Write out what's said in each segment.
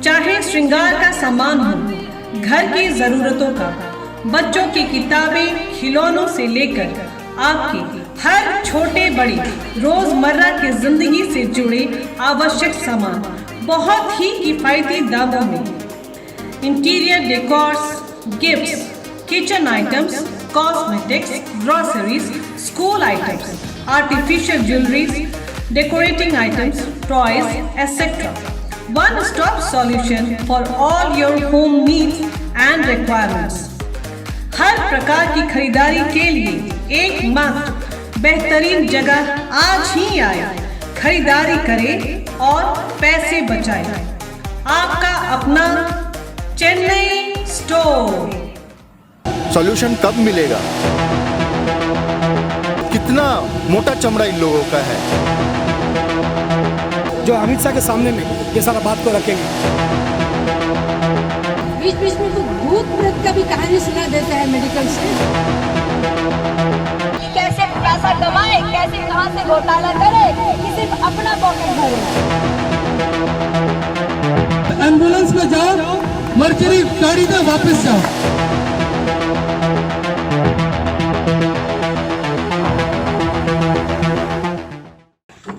चाहे श्रृंगार का सामान हो, घर की जरूरतों का, बच्चों की किताबें, खिलौनों से लेकर आपके हर छोटे बड़े रोजमर्रा की जिंदगी से जुड़े आवश्यक सामान बहुत ही किफायती दामों में। Interior decors, gifts, kitchen items, cosmetics, groceries, school items, artificial jewelleries, decorating items, toys, etc. One-stop solution for all your home needs and requirements. हर प्रकार की खरीदारी के लिए एकमात्र बेहतरीन जगह आज ही आए। खरीदारी करें और पैसे बचाएं। आपका अपना चेन्नई स्टोर। सॉल्यूशन कब मिलेगा? कितना मोटा चमड़ा इन लोगों का है जो अमित शाह के सामने में ये सारा बात को रखेंगे। बीच बीच में तो भूत प्रेत का भी कहानी सुना देता है मेडिकल से। कैसे पैसा कमाए, कैसे कहां से घोटाला करे कि सिर्फ अपना पॉकेट भरे। एम्बुलेंस में जाओ, मर्करी गाड़ी में वापस जाओ।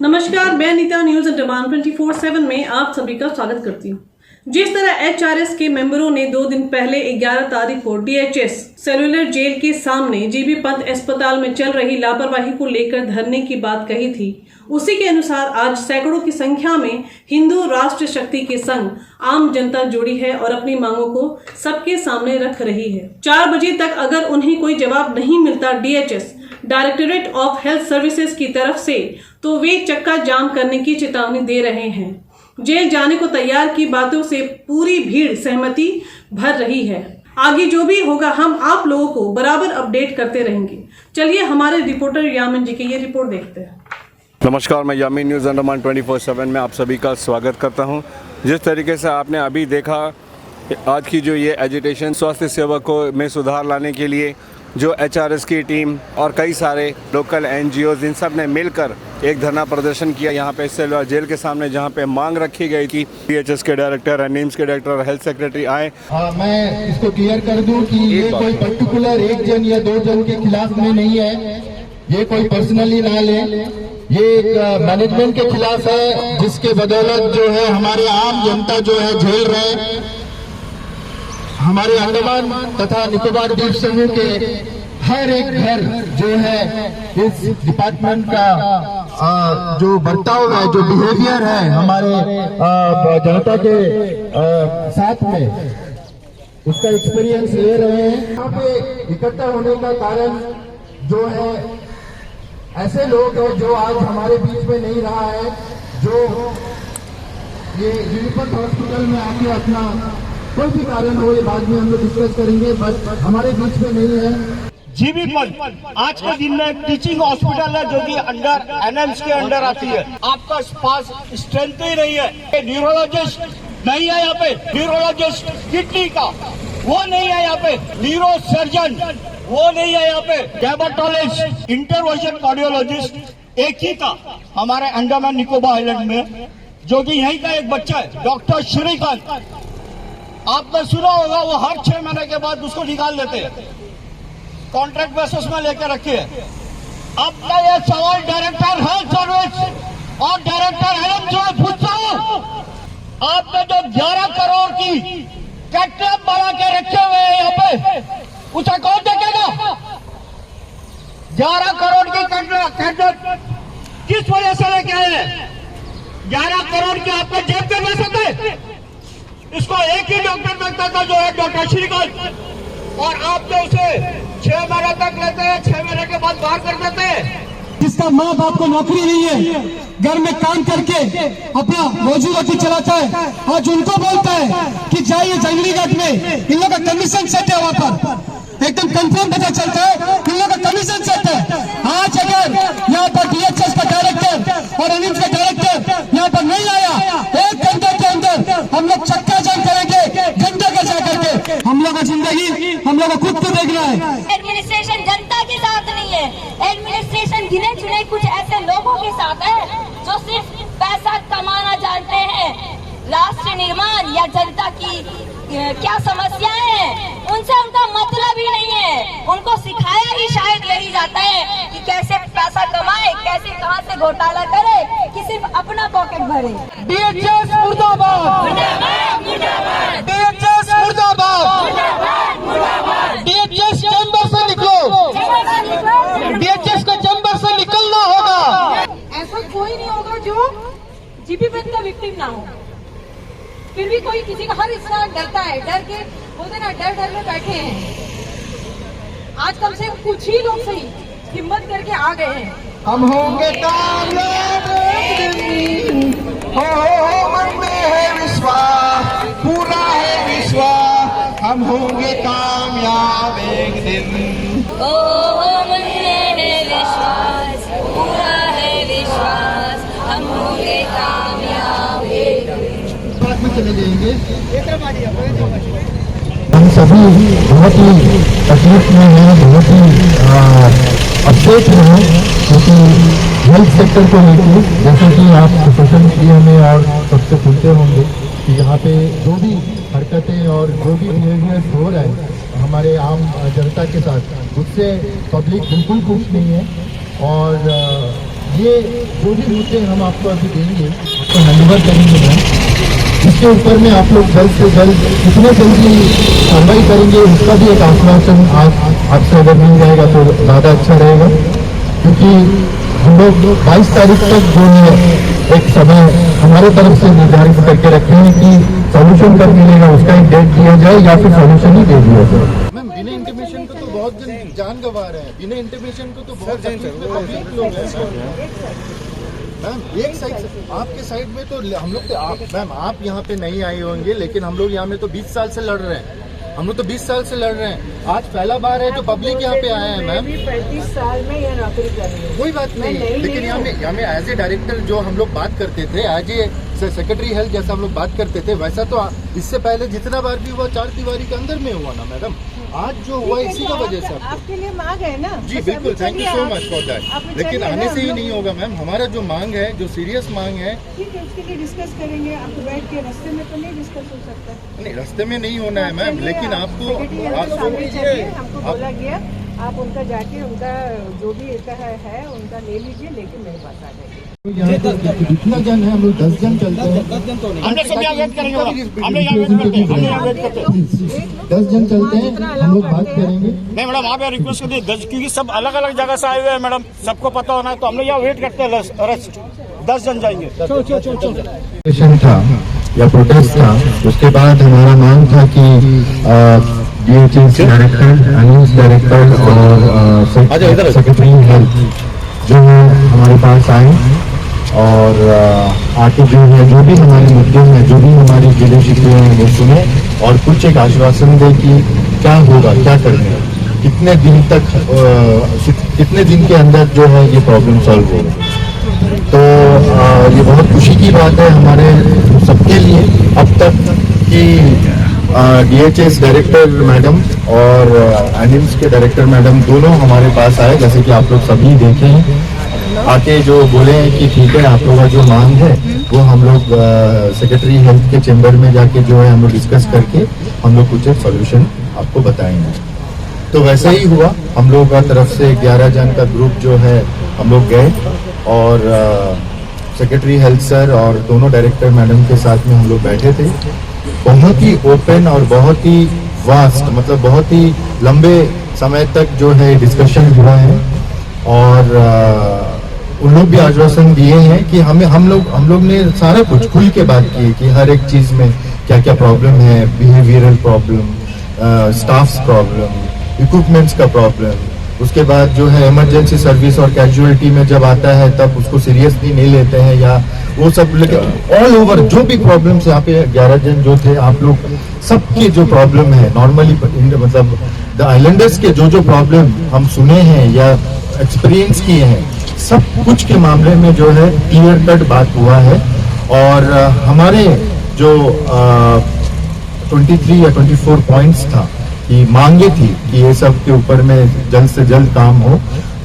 नमस्कार, मैं नीता न्यूज डिमांड 24/7 में आप सभी का स्वागत करती हूँ। जिस तरह HRS के मेंबरों ने 2 दिन पहले 11 तारीख को DHS सेलुलर जेल के सामने जीबी पंत अस्पताल में चल रही लापरवाही को लेकर धरने की बात कही थी, उसी के अनुसार आज सैकड़ों की संख्या में हिंदू राष्ट्र शक्ति के संग आम जनता जुड़ी है और अपनी मांगों को सबके सामने रख रही है। 4 बजे तक अगर उन्हें कोई जवाब नहीं मिलता DHS directorate of health services की तरफ से, तो वे चक्का जाम करने की चेतावनी दे रहे हैं। जेल जाने को तैयार की बातों से पूरी भीड़ सहमति भर रही है। आगे जो भी होगा हम आप लोगों को बराबर अपडेट करते रहेंगे। चलिए हमारे रिपोर्टर यामिन जी की ये रिपोर्ट देखते हैं। नमस्कार, मैं यामिन न्यूज़ अंडमान 24/7 में आप सभी का स्वागत करता हूं। जिस तरीके से आपने अभी देखा, आज की जो ये एजिटेशन स्वास्थ्य सेवा को में सुधार लाने के लिए जो HRS की टीम और कई सारे लोकल NGOs इन सब ने मिलकर एक धरना प्रदर्शन किया यहाँ पे सेलुलर जेल के सामने, जहाँ पे मांग रखी गई थी DHS के डायरेक्टर, NIMS के डायरेक्टर और हेल्थ सेक्रेटरी आए। मैं इसको क्लियर कर दूं कि ये कोई पर्टिकुलर एक जन या 2 जन के खिलाफ में नहीं है, ये कोई पर्सनली ना ले, ये एक मैनेजमेंट के खिलाफ है जिसके बदौलत जो है हमारे आम जनता जो है झेल रहे। हमारे अंडमान तथा निकोबार द्वीप समूह के हर एक घर जो है इस डिपार्टमेंट का जो बर्ताव है, जो बिहेवियर है हमारे जनता के साथ में, उसका एक्सपीरियंस ले रहे हैं। यहाँ पे इकट्ठा होने का कारण जो है ऐसे लोग हैं जो आज हमारे बीच में नहीं रहा है, जो ये यूनिपत हॉस्पिटल में आके अपना कोई भी कारण हो, ये बाद में हम लोग डिस्कस करेंगे, बट हमारे बीच में नहीं है। जीबी पंत आज के दिन में टीचिंग हॉस्पिटल है जो कि अंडर NIMS के अंडर आती है। आपका पास स्ट्रेंथ ही नहीं है। न्यूरोलॉजिस्ट नहीं है यहाँ पे, न्यूरोलॉजिस्ट किडनी का वो नहीं है यहाँ पे, न्यूरो सर्जन वो नहीं है यहाँ पे, डायबिटोलॉजिस्ट, इंटरवेंशन कार्डियोलॉजिस्ट एक ही था हमारे अंडमान निकोबार आइलैंड में, जो कि यहीं का एक बच्चा है डॉक्टर श्रीकांत। आपने सुना होगा वो हर 6 महीने के बाद उसको निकाल देते हैं, कॉन्ट्रैक्ट बेसिस में लेकर रखे है। अब मैं ये सवाल डायरेक्टर हेल्थ सर्विस और डायरेक्टर NIMS से पूछता हूँ, आपने जो 11 करोड़ की कैटलैब बना के रखे हुए हैं यहाँ पे, उसे कौन देखेगा? 11 करोड़ की कैटलैब किस वजह से लेके आए हैं? 11 करोड़ की आपको जेब में ले सकते, इसको एक ही डॉक्टर देखता था जो है डॉक्टर श्रीकांत, और आप तो उसे 6 महीने तक लेते हैं, 6 महीने के बाद बाहर कर देते हैं। जिसका माँ बाप को नौकरी नहीं है, घर में काम करके अपना रोजी रोटी चलाता है, आज उनको बोलता है कि जाइए जंगलीगढ़ में, इन लोगों का कमीशन सेट है, वहाँ पर एकदम कंफर्म पता चलता है इन लोगों का कमीशन सेट है। आज अगर यहाँ पर DHS का डायरेक्टर और NIMS का डायरेक्टर यहाँ पर नहीं आया, 1 घंटे के अंदर हम लोग चक्का जाम करेंगे, घंटे का जा करके। हम लोग का जिंदगी हम लोग को खुद को देखना है। एडमिनिस्ट्रेशन जनता के साथ नहीं है, एडमिनिस्ट्रेशन गिने चुने कुछ ऐसे लोगों के साथ है जो सिर्फ पैसा कमाना जानते हैं, राष्ट्र निर्माण या जनता की क्या समस्याएं हैं, उनसे उनका मतलब ही नहीं है। उनको सिखाया ही शायद यही जाता है कि कैसे पैसा कमाए, कैसे कहां से घोटाला करे, कि सिर्फ अपना पॉकेट भरे। DHS मुर्दाबाद, DHS मुर्दाबाद, DHS चैम्बर से निकलो, DHS को चैम्बर से निकलना होगा। ऐसा कोई नहीं होगा जो जीपी बैंक का विक्टिम ना हो। फिर भी कोई किसी का हर इंसान डरता है, डर के बोलते ना डर में बैठे हैं। आज कम से कम कुछ ही लोग सही हिम्मत करके आ गए हैं। हम होंगे कामयाब एक दिन, हो मन में है विश्वास, पूरा है विश्वास, हम होंगे कामयाब एक दिन। ओ मन में है विश्वास, पूरा है विश्वास, हम होंगे कामयाब एक दिन। बात में चले जाएंगे। हम सभी बहुत ही तकलीफ में हैं, बहुत ही अपसेट हैं, क्योंकि हेल्थ सेक्टर को लेकर जैसा कि आप सोशल मीडिया में और सबसे सुनते होंगे कि यहाँ पे जो भी हरकतें और जो भी बिहेवियर हो रहा है हमारे आम जनता के साथ, उससे पब्लिक बिल्कुल खुश नहीं है। और ये जो भी मुद्दे हम आपको अभी देंगे, तो हैंडओवर करेंगे मैम, इसके ऊपर में आप लोग जल्द से जल्द कितने जल्दी कार्रवाई करेंगे, उसका भी एक आश्वासन आज आपसे अगर मिल जाएगा तो ज़्यादा अच्छा रहेगा। क्योंकि हम लोग 22 तारीख तक जो है एक समय हमारे तरफ से निर्धारित करके रखे हैं कि सोल्यूशन कब मिलेगा, उसका एक डेट दिया जाए या फिर सोल्यूशन ही दे दिया जाए। मैम बिना इंटीमेशन को तो बहुत जन जान गंवा रहे हैं, बिना इंटीमेशन को तो बहुत पब्लिक लोग हैं। मैम एक साइड आपके साइड में तो हम लोग मैम आप यहाँ पे नहीं आए होंगे, लेकिन हम लोग यहाँ में तो 20 साल से लड़ रहे हैं। हम लोग तो 20 साल से लड़ रहे हैं। आज पहला बार है जो पब्लिक यहाँ पे आया है मैम। 35 साल में यह नौकरी कर रही है। कोई बात नहीं, लेकिन यहाँ में एज ए डायरेक्टर जो हम लोग बात करते थे, एज ए सेक्रेटरी हेल्थ जैसा हम लोग बात करते थे, वैसा तो इससे पहले जितना बार भी हुआ 4 दीवारी के अंदर में हुआ ना मैडम। आज जो हुआ इसी का वजह से आपके लिए मांग है ना। जी बिल्कुल, thank you so much for that. लेकिन आने से ही नहीं होगा मैम, हमारा जो मांग है, जो सीरियस मांग है, ठीक है, उसके लिए डिस्कस करेंगे। आपको बैठ के रास्ते में तो नहीं डिस्कस हो सकता। नहीं रास्ते में नहीं होना है मैम, लेकिन आपको हमको बोला गया आप उनका जाके उनका जो भी है उनका ले लीजिए, लेकिन मेरे पास आ जाइए। कितना जन है? हम लोग 10 जन चलते हैं। 10 जन चलते हैं, हम लोग बात करेंगे। नहीं मैडम, आप यहाँ रिक्वेस्ट कर दिए, क्योंकि सब अलग अलग जगह से आए हुए हैं मैडम, सबको पता होना है, तो हम लोग यहाँ वेट करते हैं। 10 जन जाएंगे। था या प्रोटेस्ट था, उसके बाद हमारा मांग था कि DHS डायरेक्टर, अनिल डायरेक्टर और सेक्रेटरी हेल्थ जो है हमारे पास आए और आके जो है जो भी हमारे मुद्दे हैं, जो भी हमारी गिले शिकवे हैं वो सुने और कुछ एक आश्वासन दे कि क्या होगा, क्या करना है, कितने दिन तक कितने दिन के अंदर जो है ये प्रॉब्लम सॉल्व होगा। तो ये बहुत खुशी की बात है हमारे सबके लिए अब तक कि DHS डायरेक्टर मैडम और एनिम्स के डायरेक्टर मैडम दोनों हमारे पास आए, जैसे कि आप लोग सभी देखे हैं, आके जो बोले हैं कि ठीक है आप लोगों का जो मांग है वो हम लोग सेक्रेटरी हेल्थ के चेंबर में जाके जो है हम लोग डिस्कस करके हम लोग कुछ एक सॉल्यूशन आपको बताएंगे। तो वैसा ही हुआ, हम लोग का तरफ से 11 जन का ग्रुप जो है हम लोग गए और सेक्रेटरी हेल्थ सर और दोनों डायरेक्टर मैडम के साथ में हम लोग बैठे थे। बहुत ही ओपन और बहुत ही वास्ट, मतलब बहुत ही लंबे समय तक जो है डिस्कशन हुआ है और उन लोग भी आश्वासन दिए हैं कि हम लोग ने सारा कुछ खुल के बात की कि हर एक चीज़ में क्या क्या प्रॉब्लम है, behavioural problem, staffs problem, equipments का प्रॉब्लम, उसके बाद जो है इमरजेंसी सर्विस और कैजुअलिटी में जब आता है तब उसको सीरियसली नहीं लेते हैं या वो सब, लेकिन ऑल ओवर जो भी प्रॉब्लम्स यहाँ पे 11 जन जो थे, आप लोग सबके जो प्रॉब्लम है नॉर्मली, मतलब द आइलैंडर्स के जो प्रॉब्लम हम सुने हैं या एक्सपीरियंस किए हैं, सब कुछ के मामले में जो है क्लियर कट बात हुआ है। और हमारे जो 23 या 24 पॉइंट्स था कि मांगे थी कि ये सब के ऊपर में जल्द से जल्द काम हो,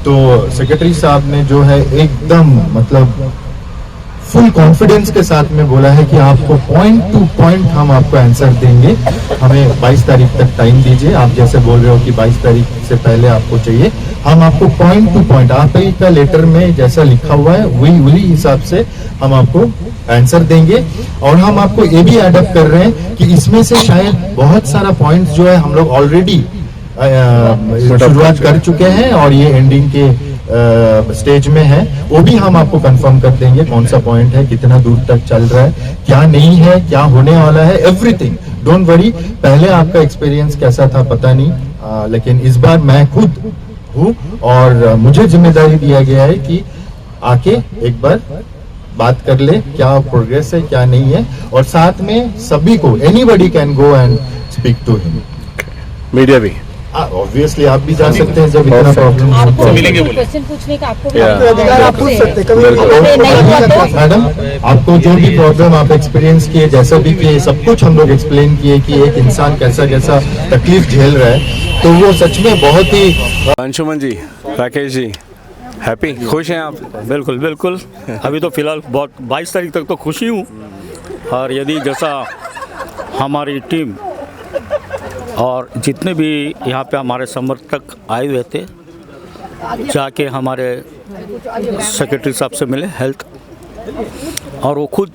तो सेक्रेटरी साहब ने जो है एकदम मतलब फुल कॉन्फिडेंस के साथ में बोला है कि आपको पॉइंट टू पॉइंट हम आपको आंसर देंगे, हमें 22 तारीख तक टाइम दीजिए। आप जैसे बोल रहे हो कि 22 तारीख से पहले आपको चाहिए, हम आपको पॉइंट टू पॉइंट आप ही का लेटर में जैसा लिखा हुआ है वही हिसाब से हम आपको आंसर देंगे। और हम आपको ये भी एडअप कर रहे हैं कि इसमें से शायद बहुत सारा पॉइंट्स जो है हम लोग ऑलरेडी शुरुआत कर चुके हैं और ये एंडिंग के स्टेज में है, वो भी हम आपको कंफर्म कर देंगे कौन सा पॉइंट है, कितना दूर तक चल रहा है, क्या नहीं है, क्या होने वाला है, एवरीथिंग। डोंट वरी, पहले आपका एक्सपीरियंस कैसा था पता नहीं, लेकिन इस बार मैं खुद हूँ और मुझे जिम्मेदारी दिया गया है कि आके एक बार बात कर ले क्या प्रोग्रेस है क्या नहीं है, और साथ में सभी को anybody can go and speak to him. Media भी ऑब्वियसली आप भी जा सकते हैं जब इतना प्रॉब्लम क्वेश्चन पूछने का आपको अधिकार आप पूछ सकते हैं। मैडम, आपको जो भी प्रॉब्लम आप एक्सपीरियंस किए, जैसा भी किए, सब कुछ हम लोग एक्सप्लेन किए कि एक इंसान कैसा कैसा तकलीफ झेल रहा है, तो वो सच में बहुत ही। अंशुमन जी, राकेश जी, हैप्पी, खुश हैं आप? बिल्कुल बिल्कुल, अभी तो फिलहाल बहुत 22 तारीख तक तो खुशी हूँ। और यदि जैसा हमारी टीम और जितने भी यहाँ पे हमारे समर्थक आए हुए थे, जाके हमारे सेक्रेटरी साहब से मिले हेल्थ, और वो खुद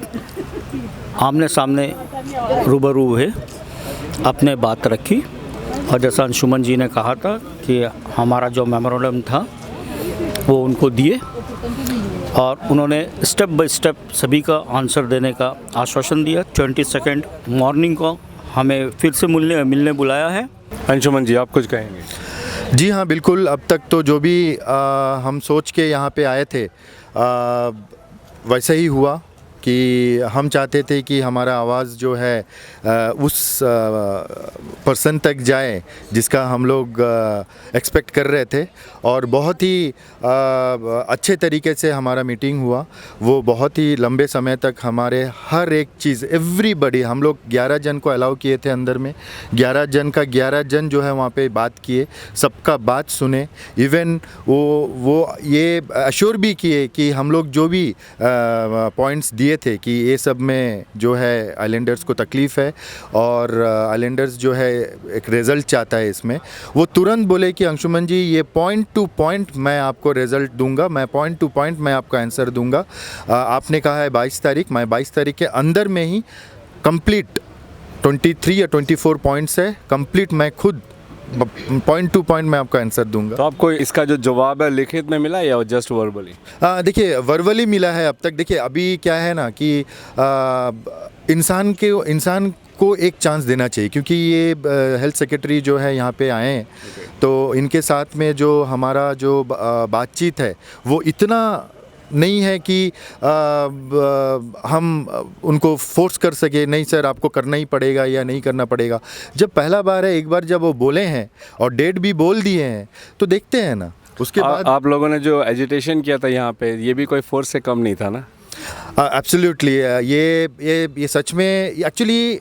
आमने सामने रूबरू हुए, अपने बात रखी। और जैसा अंशुमन जी ने कहा था कि हमारा जो मेमोरेंडम था वो उनको दिए, और उन्होंने स्टेप बाय स्टेप सभी का आंसर देने का आश्वासन दिया। 22 मॉर्निंग को हमें फिर से मिलने बुलाया है। अंशुमन जी, आप कुछ कहेंगे? जी हाँ, बिल्कुल। अब तक तो जो भी हम सोच के यहाँ पे आए थे वैसे ही हुआ कि हम चाहते थे कि हमारा आवाज़ जो है उस पर्सन तक जाए जिसका हम लोग एक्सपेक्ट कर रहे थे, और बहुत ही अच्छे तरीके से हमारा मीटिंग हुआ। वो बहुत ही लंबे समय तक हमारे हर एक चीज़, एवरीबडी, हम लोग 11 जन को अलाउ किए थे अंदर में, 11 जन का 11 जन जो है वहाँ पे बात किए, सबका बात सुने। इवन वो ये अश्योर भी किए कि हम लोग जो भी पॉइंट्स दिए थे कि ये सब में जो है आइलैंडर्स को तकलीफ़ है और आइलैंडर्स जो है एक रिज़ल्ट चाहता है इसमें, वो तुरंत बोले कि अंशुमन जी ये पॉइंट टू पॉइंट मैं आपको रिज़ल्ट दूंगा, मैं पॉइंट टू पॉइंट मैं आपका आंसर दूंगा। आपने कहा है 22 तारीख, मैं 22 तारीख के अंदर में ही कंप्लीट 23 या 24 पॉइंट्स है, कंप्लीट मैं खुद पॉइंट टू पॉइंट मैं आपका आंसर दूंगा। तो आपको इसका जो जवाब है लिखित में मिला या जस्ट वर्बली? देखिए, वर्बली मिला है अब तक। देखिए, अभी क्या है ना कि इंसान को एक चांस देना चाहिए, क्योंकि ये हेल्थ सेक्रेटरी जो है यहाँ पे आए हैं, तो इनके साथ में जो हमारा जो बातचीत है वो इतना नहीं है कि हम उनको फोर्स कर सके, नहीं सर आपको करना ही पड़ेगा या नहीं करना पड़ेगा। जब पहला बार है, एक बार जब वो बोले हैं और डेट भी बोल दिए हैं, तो देखते हैं ना उसके बाद। आप लोगों ने जो एजिटेशन किया था यहाँ पे, ये भी कोई फोर्स से कम नहीं था ना? एब्सोल्युटली, ये सच में एक्चुअली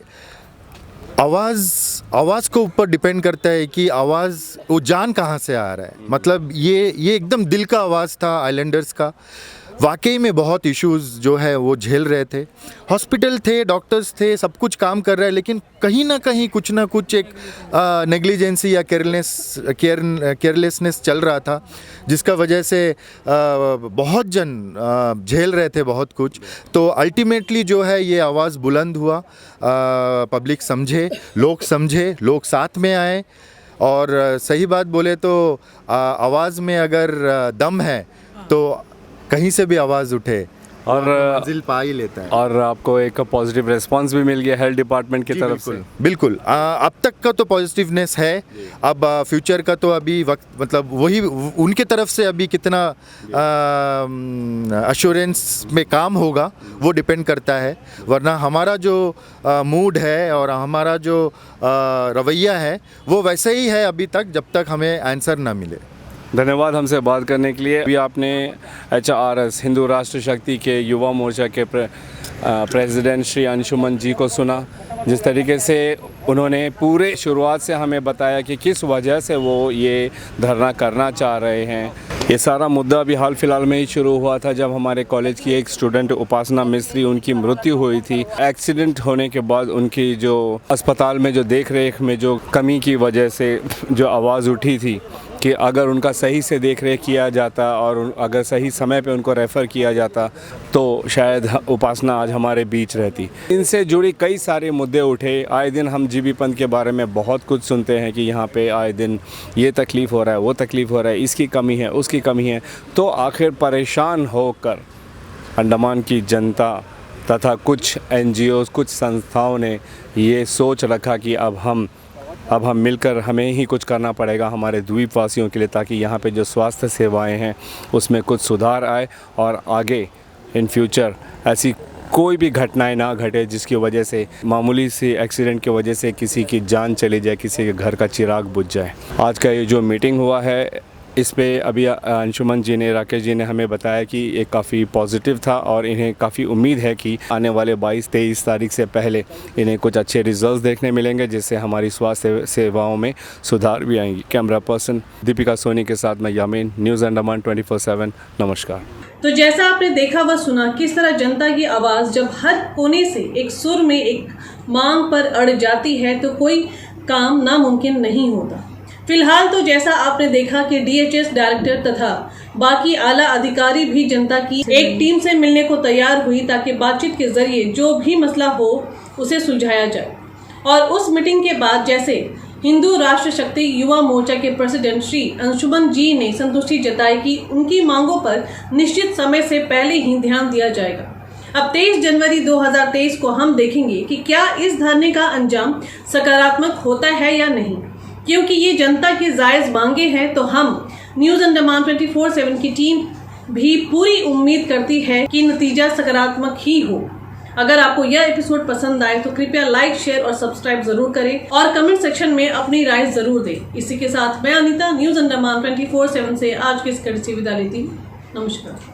आवाज़ को ऊपर डिपेंड करता है कि आवाज़ वो जान कहाँ से आ रहा है। मतलब ये एकदम दिल का आवाज़ था आइलैंडर्स का। वाकई में बहुत इश्यूज़ जो है वो झेल रहे थे, हॉस्पिटल थे, डॉक्टर्स थे, सब कुछ काम कर रहा है, लेकिन कहीं ना कहीं कुछ ना कुछ एक नेग्लिजेंसी या केयरलेसनेस चल रहा था, जिसका वजह से बहुत जन झेल रहे थे बहुत कुछ। तो अल्टीमेटली जो है ये आवाज़ बुलंद हुआ, पब्लिक समझे, लोग साथ में आए। और सही बात बोले तो आवाज़ में अगर दम है तो कहीं से भी आवाज़ उठे और मंजिल पा ही लेता है। और आपको एक पॉजिटिव रिस्पांस भी मिल गया हेल्थ डिपार्टमेंट की तरफ से? बिल्कुल, अब तक का तो पॉजिटिवनेस है। अब फ्यूचर का तो अभी वक्त, मतलब वही उनके तरफ से अभी कितना अश्योरेंस में काम होगा वो डिपेंड करता है। वरना हमारा जो मूड है और हमारा जो रवैया है वो वैसे ही है अभी तक, जब तक हमें आंसर ना मिले। धन्यवाद हमसे बात करने के लिए। अभी आपने HRS हिंदू राष्ट्र शक्ति के युवा मोर्चा के प्रेसिडेंट श्री अंशुमन जी को सुना, जिस तरीके से उन्होंने पूरे शुरुआत से हमें बताया कि किस वजह से वो ये धरना करना चाह रहे हैं। ये सारा मुद्दा अभी हाल फिलहाल में ही शुरू हुआ था जब हमारे कॉलेज की एक स्टूडेंट उपासना मिस्त्री उनकी मृत्यु हुई थी। एक्सीडेंट होने के बाद उनकी जो अस्पताल में जो देख रेख में जो कमी की वजह से जो आवाज़ उठी थी कि अगर उनका सही से देख रेख किया जाता और अगर सही समय पे उनको रेफ़र किया जाता तो शायद उपासना आज हमारे बीच रहती। इनसे जुड़ी कई सारे मुद्दे उठे। आए दिन हम जीबी पंत के बारे में बहुत कुछ सुनते हैं कि यहाँ पे आए दिन ये तकलीफ़ हो रहा है, वो तकलीफ़ हो रहा है, इसकी कमी है, उसकी कमी है। तो आखिर परेशान होकर अंडमान की जनता तथा कुछ NGOs, कुछ संस्थाओं ने ये सोच रखा कि अब हम मिलकर हमें ही कुछ करना पड़ेगा हमारे द्वीपवासियों के लिए, ताकि यहाँ पे जो स्वास्थ्य सेवाएं हैं उसमें कुछ सुधार आए और आगे इन फ्यूचर ऐसी कोई भी घटनाएं ना घटे जिसकी वजह से मामूली सी एक्सीडेंट की वजह से किसी की जान चली जाए, किसी के घर का चिराग बुझ जाए। आज का ये जो मीटिंग हुआ है इस पे अभी अंशुमन जी ने, राकेश जी ने हमें बताया कि ये काफ़ी पॉजिटिव था और इन्हें काफ़ी उम्मीद है कि आने वाले 22-23 तारीख से पहले इन्हें कुछ अच्छे रिजल्ट्स देखने मिलेंगे जिससे हमारी स्वास्थ्य सेवाओं में सुधार भी आएंगी। कैमरा पर्सन दीपिका सोनी के साथ मैं यामीन, न्यूज़ अंडमान 24/7। नमस्कार। तो जैसा आपने देखा व सुना किस तरह जनता की आवाज़ जब हर कोने से एक सुर में एक मांग पर अड़ जाती है तो कोई काम नामुमकिन नहीं होता। फिलहाल तो जैसा आपने देखा कि DHS डायरेक्टर तथा बाकी आला अधिकारी भी जनता की एक टीम से मिलने को तैयार हुई ताकि बातचीत के जरिए जो भी मसला हो उसे सुलझाया जाए। और उस मीटिंग के बाद जैसे हिंदू राष्ट्र शक्ति युवा मोर्चा के प्रेसिडेंट श्री अंशुमन जी ने संतुष्टि जताई कि उनकी मांगों पर निश्चित समय से पहले ही ध्यान दिया जाएगा। अब 23 जनवरी 2023 को हम देखेंगे कि क्या इस धरने का अंजाम सकारात्मक होता है या नहीं, क्योंकि ये जनता की जायज़ मांगे हैं। तो हम न्यूज़ अंडमान 24/7 की टीम भी पूरी उम्मीद करती है कि नतीजा सकारात्मक ही हो। अगर आपको यह एपिसोड पसंद आए तो कृपया लाइक, शेयर और सब्सक्राइब जरूर करें और कमेंट सेक्शन में अपनी राय जरूर दें। इसी के साथ मैं अनीता न्यूज़ अंडमान 24/7 से आज की इस कड़ी से विदा लेती हूँ। नमस्कार।